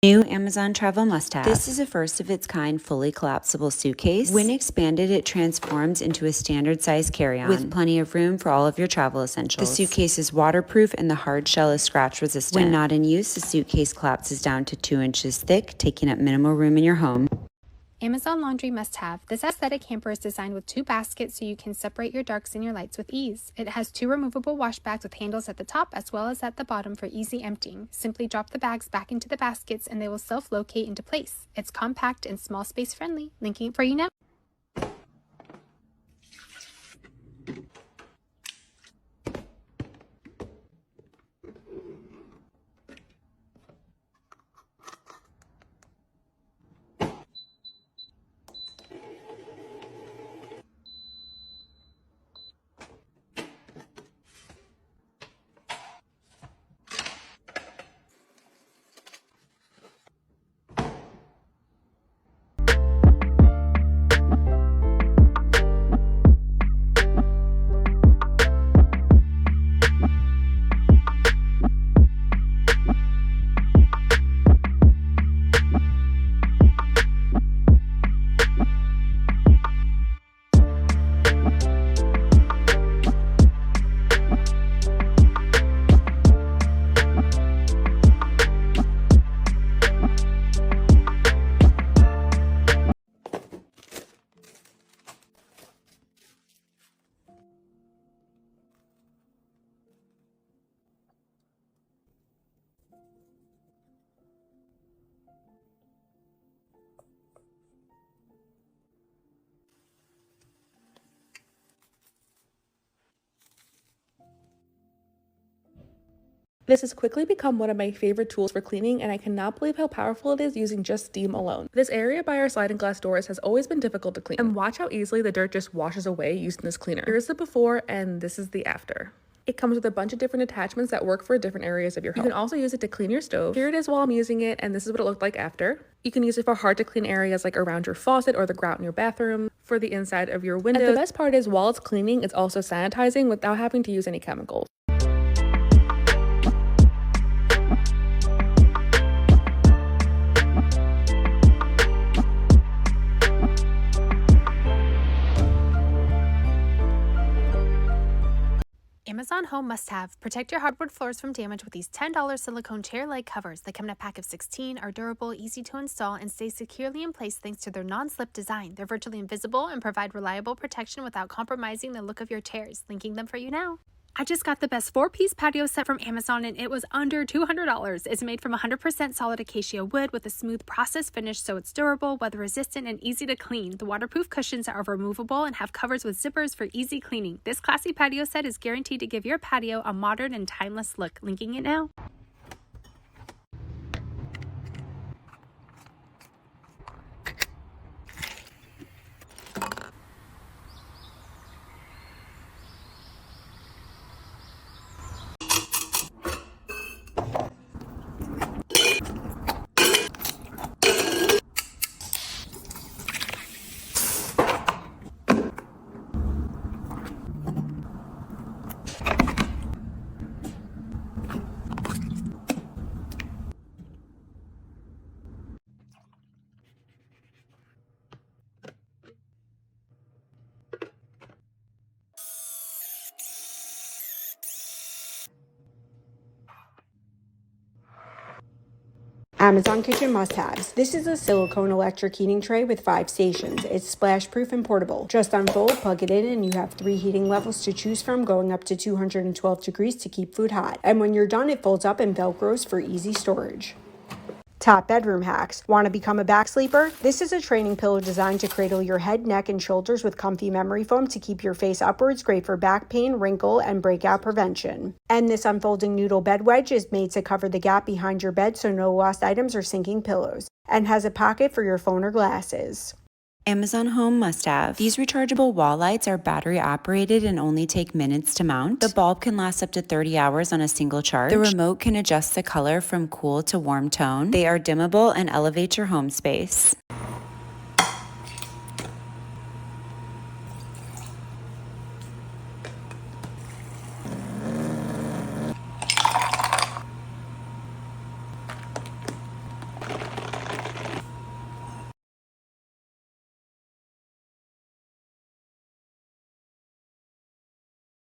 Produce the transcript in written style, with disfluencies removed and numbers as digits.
New Amazon travel must-have. This is a first-of-its-kind fully collapsible suitcase. When expanded, it transforms into a standard-sized carry-on with plenty of room for all of your travel essentials. The suitcase is waterproof and the hard shell is scratch-resistant. When not in use, the suitcase collapses down to 2 inches thick, taking up minimal room in your home. Amazon laundry must-have. This aesthetic hamper is designed with 2 baskets so you can separate your darks and your lights with ease. It has 2 removable wash bags with handles at the top as well as at the bottom for easy emptying. Simply drop the bags back into the baskets and they will self-locate into place. It's compact and small space friendly. Linking it for you now. This has quickly become one of my favorite tools for cleaning, and I cannot believe how powerful it is using just steam alone. This area by our sliding glass doors has always been difficult to clean, and watch how easily the dirt just washes away using this cleaner. Here's the before, and this is the after. It comes with a bunch of different attachments that work for different areas of your home. You can also use it to clean your stove. Here it is while I'm using it, and this is what it looked like after. You can use it for hard to clean areas like around your faucet or the grout in your bathroom, for the inside of your window. And the best part is while it's cleaning, it's also sanitizing without having to use any chemicals. Amazon Home must-have. Protect your hardwood floors from damage with these $10 silicone chair leg covers. They come in a pack of 16, are durable, easy to install, and stay securely in place thanks to their non-slip design. They're virtually invisible and provide reliable protection without compromising the look of your chairs. Linking them for you now. I just got the best 4-piece patio set from Amazon and it was under $200. It's made from 100% solid acacia wood with a smooth process finish so it's durable, weather resistant, and easy to clean. The waterproof cushions are removable and have covers with zippers for easy cleaning. This classy patio set is guaranteed to give your patio a modern and timeless look. Linking it now. Amazon Kitchen must-haves. This is a silicone electric heating tray with 5 stations. It's splash-proof and portable. Just unfold, plug it in, and you have 3 heating levels to choose from, going up to 212 degrees to keep food hot. And when you're done, it folds up and velcros for easy storage. Top bedroom hacks. Want to become a back sleeper? This is a training pillow designed to cradle your head, neck, and shoulders with comfy memory foam to keep your face upwards, great for back pain, wrinkle, and breakout prevention. And this unfolding noodle bed wedge is made to cover the gap behind your bed so no lost items or sinking pillows, and has a pocket for your phone or glasses. Amazon Home must-have. These rechargeable wall lights are battery operated and only take minutes to mount. The bulb can last up to 30 hours on a single charge. The remote can adjust the color from cool to warm tone. They are dimmable and elevate your home space.